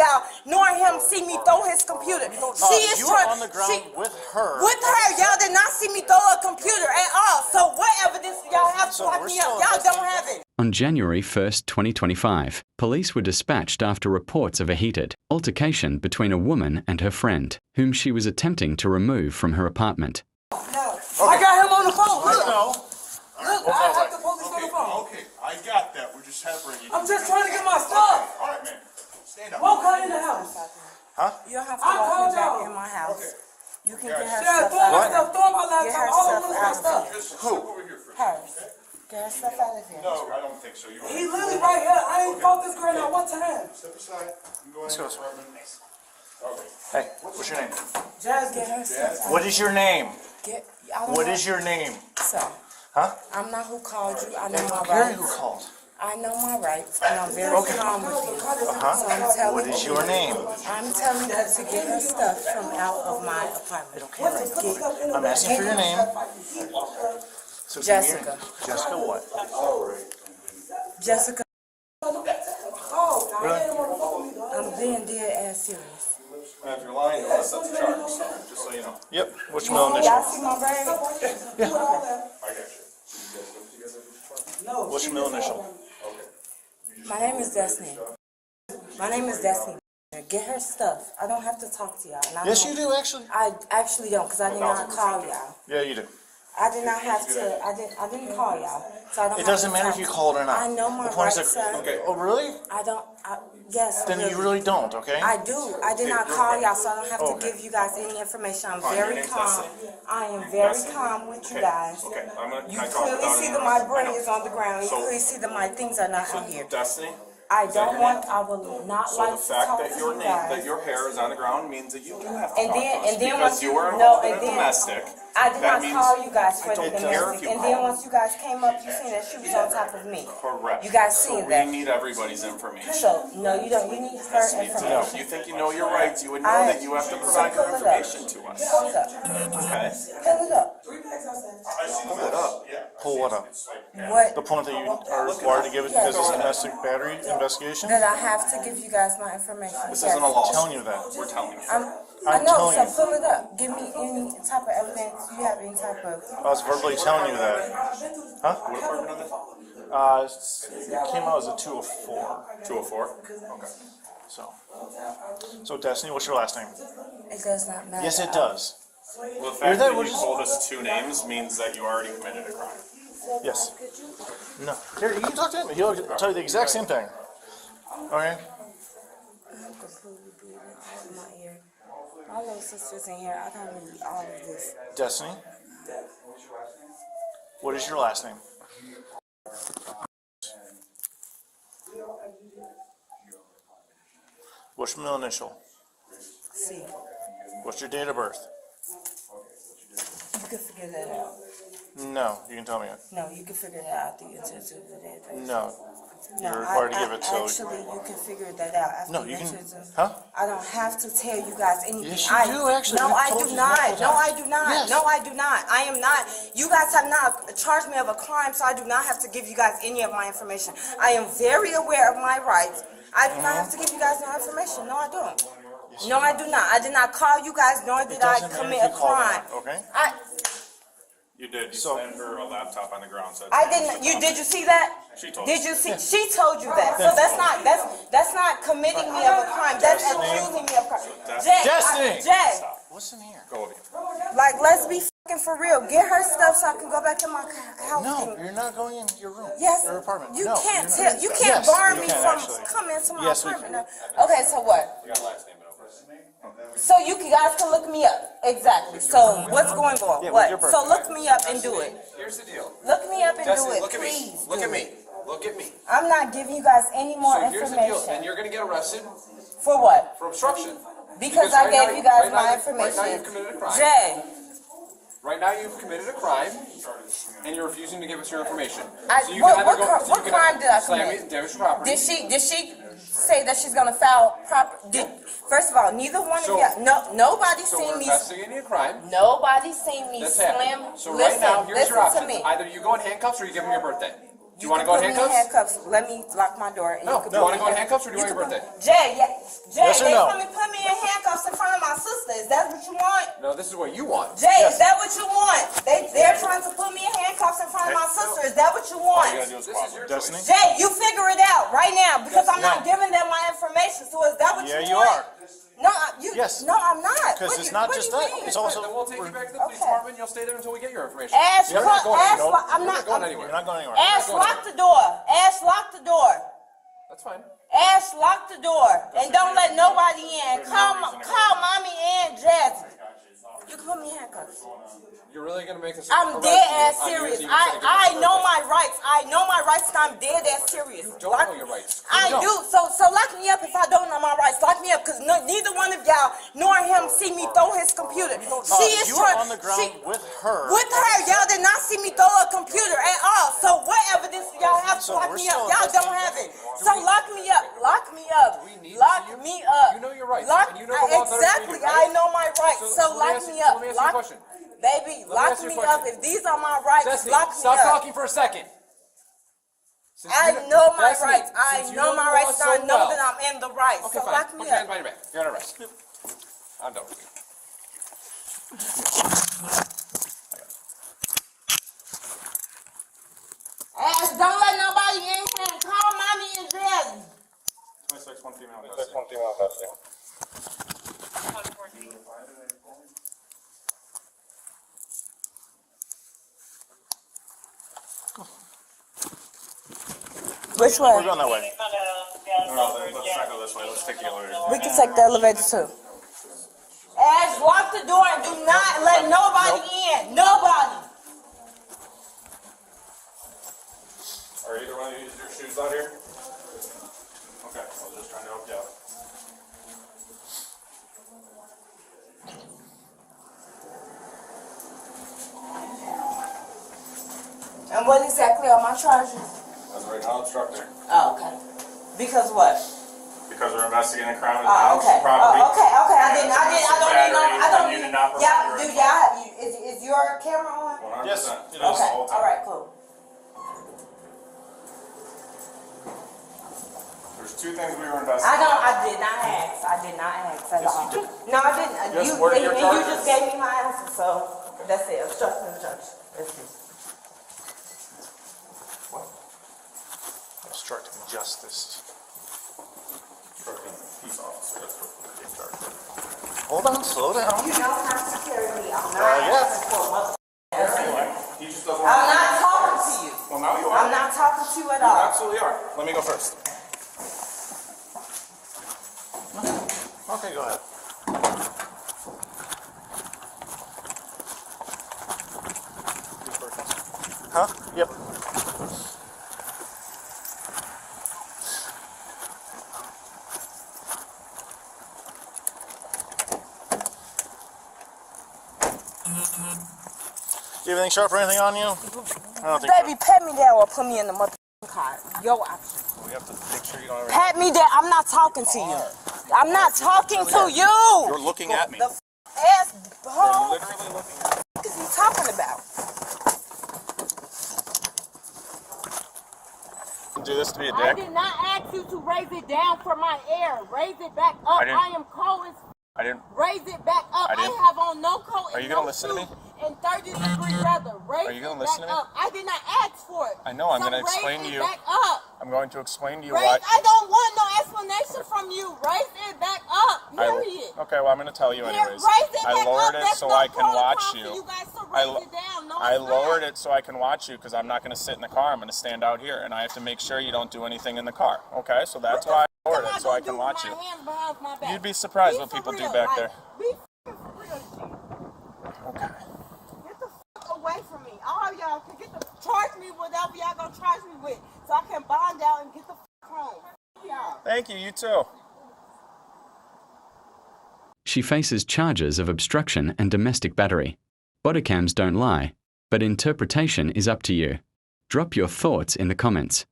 y'all, nor him see me throw his computer. She is you were on the ground with her. With her, y'all did not see me throw a computer at all. So what evidence do y'all have to lock me up? Y'all don't have it. On January 1st, 2025, police were dispatched after reports of a heated altercation between a woman and her friend, whom she was attempting to remove from her apartment. No. I got him on the phone. Look. Look, I have the police on the phone. Okay, I got that. We're just separating. I'm just trying to get my stuff. All right, man. Stand up. Won't come in the house. Huh? You don't have to walk me back in my house. Okay. You can get her stuff out. Throw my laptop, all of my stuff. Who? Hers. Get her stuff out of here. No, I don't think so. He's literally right here. I ain't fought this girl now one time. Step aside. Let's go. Okay. Hey, what's your name? Jazz, get her stuff out. What is your name? What is your name? Sir. Huh? I'm not who called you. I know I my don't care rights. who called. I know my rights, and I'm very calm with you. So I'm telling What is your name? I'm telling you to get her stuff from out of my apartment. I'm asking for your name. So Jessica. Jessica what? Jessica. Really? I'm being dead ass serious. If you're lying, you'll set the charges, just so you know. Yep. What's your middle Y'all initial? see my brain? Yeah. I got you. What's your middle initial? My name is Destiny. My name is Destiny. Get her stuff. I don't have to talk to y'all. Yes, you do actually. I actually don't, because I did not call y'all. Yeah, you do. I did not have to. I didn't call y'all. So I don't. It doesn't matter if you called or not. I know my The point is rights, that- sir. Okay. Oh, really? I don't. Yes. Then you really don't. Okay. I do. I did not call y'all, so I don't have to Okay. give you guys any information. I'm Fine, your very name's calm. Destiny. I am very calm with you guys. Okay, I'm gonna. You can I talk clearly without see any that my noise? brain I know. is on the ground. You So- clearly see that my things are not out here. Destiny. I don't want. I will not So like the to fact talk that to your you name, guys. that your hair is on the ground means that you do have to And talk then- to us and then because once you you- were no, involved in and a then- domestic. I did That not means call you guys for I the don't care if domestic. you And call. then once you guys came up, you seen that she was on top of me. Correct. You guys So seen we that. need everybody's information. So no, you don't. You need her Yes, we do. information. If you think you know your rights, you would know I- that you have to so provide your pull it up. information to us. Pull it up. Okay? Pull it up. Pull it up. Pull what up? What? The point that you are required to give it because it's a domestic battery investigation. That I have to give you guys my information. This Yes. isn't a lawsuit. Telling you that. We're telling you. I I'm know, telling so you. pull it up. Give me any type of evidence. You have any type of. I was verbally telling you that. Huh? What apartment are they? It came out as a 204. 204? Okay. So Destiny, what's your last name? It does not matter. Yes, it does. Well, the fact that you told us two names means that you already committed a crime. Yes. No. Here, you can talk to him. He'll tell you the exact same thing. Okay. I'm completely bleeding out of my ear. My little sister's in here. I gotta read all of this. Destiny. What is your last name? What's your middle initial? See, What's your date of birth? you can figure that out. No, you can tell me it. No, you can figure that out. The intention of the database. No. No, You're required to give it to. actually, you can figure that out. After No, you can. answers and- Huh? I don't have to tell you guys anything. Yes, you do, actually. No, We've I told do you not. multiple No, I times. do not. Yes. No, I do not. I am not. You guys have not charged me of a crime, so I do not have to give you guys any of my information. I am very aware of my rights. I do not have to give you guys no information. No, I don't. No, I do not. I did not call you guys, nor did I doesn't matter commit if a you called or crime. not, okay? You did. You So- sent her a laptop on the ground. So I didn't. Did you see that? She told Did us. you see? She told you that. So that's not committing me of a crime. That's accusing me of crime. Jay, Destiny! Jay, What's in here? Go over here. like let's be fucking for real. Get her stuff so I can go back in my house. No, you're not going in your room. Yes. Your apartment. You No, can't you're not. tell. You can't Yes, bar you me can, from actually. coming into my Yes, we apartment. No. Okay, so what? You got last name over. So you guys can look me up. Exactly. So what's going on? Yeah, What? with your So birthday. look me up and do it. Here's the deal. Look me up and do Destiny, it, look at me. please. Look do at me. it. Look at me. I'm not giving you guys any more So here's the deal. And information. you're going to get arrested For what? for obstruction. Because right I gave now- you guys right now- my right information. now you've committed a crime. Jay, Right now you've committed a crime, and you're refusing to give us your information. what crime did I slam commit? me, damage to property. did she say that she's gonna file proper? First of all, neither one So- of y'all. Nobody So seen we're me. investigating a crime. Nobody seen me That's slam. happened. So right Listen, now, here's your listen to options. me. Either you go in handcuffs or you give me your birthday. Do you want to go in put me in handcuffs? handcuffs. Let me lock my door. And No. you can Do you put want to me go in in- handcuffs or do you want your birthday? Jay, yeah. Jay, Yes or they no? put me in handcuffs in front of my sister. Is that what you want? No, this is what you want. Jay, is that what you want? They're trying to put me in handcuffs in front of my sister. Is that what you All want? you gotta do is This is cooperate. your Destiny? choice. Jay, you figure it out right now because I'm not No. giving them my information. So is that what Yeah, you you want? are. No, Yes. No, I'm not. Because What it's do- not what just do you that. mean? It's also. Then we'll take you back to the police Okay. department and you'll stay there until we get your information. Ash, You're not going Ash, anywhere. I'm You're not not going I'm- anywhere. You're not going anywhere. Ash, lock the door. Ash, lock the door. That's fine. Ash, lock the door and don't let nobody in. Call mommy and Jazzy. You can put me in handcuffs. You're really gonna make this? I'm arrest dead you ass on you serious. even saying it's I your know birthday. my rights. I know my rights and I'm dead ass serious. You don't know your rights. I You do. don't. So lock me up if I don't know my rights. Lock me up because neither one of y'all nor him see me throw his computer. She is You were trying. on the ground with her. With her, y'all did not see me throw a computer at all. So what evidence do y'all have to So lock we're me up? still Y'all don't have it. So lock me up. Lock me up. Do we need Lock to see you? me up. You know your rights, Lock, and you know the law better than we exactly. do, right? I know my rights. So So let me lock ask me you- up. let me ask you a Lock, question. baby, me lock ask you a me question. up. If these are my rights, Destiny, lock me stop up. talking for a second. Since I you know my Destiny, rights. I since you know my the rights. law And I know well- that I'm in the right. Okay, So fine. lock Put me your hands up. behind your back. You're under arrest. I'm done with you. Ash, don't let nobody in here. Call mommy and Jazzy. 26, one female. Which We're way? going that way. No, let's not go this way. Let's take the elevator. We can take the elevator too. Ash, lock the door and do not let nobody in. Nobody. Are either one of you your shoes out here? Okay, I was just trying to help you out. And what exactly are my charges? As of right now, obstructor. Oh, okay. Because what? Because we're investigating a crime Oh, against okay. property. Oh, okay. I don't need no. I don't You need. did not Yeah, provide do y'all have you? Is your camera on? 100%. Yes, it is. Okay. All the All time. right. Cool. There's two things we were investigating. I did not ask. I did not ask at all. No, I didn't. Yes, You, what are your and you charges? just gave me my answer, so that's it. Obstruction of justice. That's it. Obstructing justice. Peace officer. That's what they started. Hold on, slow down. You don't have to carry me. I'm not yeah. asking for mother. Anyway, he just doesn't I'm want not talking to you. Well, now you are. I'm not talking to you at You all. absolutely are. Let me go first. Okay, go ahead. Huh? Yep. Do you have anything sharp or anything on you? I don't think Baby, pat me down or put me in the motherfucking car. Your option. so. We have to make sure you don't ever. Pat me down. I'm not talking to you. I'm not talking to you. You're looking at me. The ass hole. Literally looking at me. What is he talking about? Do this to be a I dick? did not ask you to raise it down for my air. Raise it back up. I didn't- I am cold as I didn't. Raise it back up. I I didn't- have on no coat Are and you gonna no listen to me? shoes in 30-degree weather. Raise Are you gonna it listen back to me? up. I did not ask for it. I know, I'm So gonna explain raise to it you. back up. I'm going to explain to you Raise, why. I don't want no explanation from you. Raise it back up. Period. Okay, well, I'm going to tell you Here, anyways. raise it I back lowered up. it That's so no I can watch protocol you. for you guys to I raise lo- it down. No, I it's lowered not. it so I can watch you because I'm not going to sit in the car. I'm going to stand out here, and I have to make sure you don't do anything in the car. Okay, so that's why I lowered it so I can watch you. You'd be surprised what people do back there. Be for real, shit. Okay. Get the fuck away from me. All y'all can charge me whatever y'all gonna charge me with, so I can bond out and get the fuck home. Y'all. Thank you. You too. She faces charges of obstruction and domestic battery. Bodycams don't lie, but interpretation is up to you. Drop your thoughts in the comments.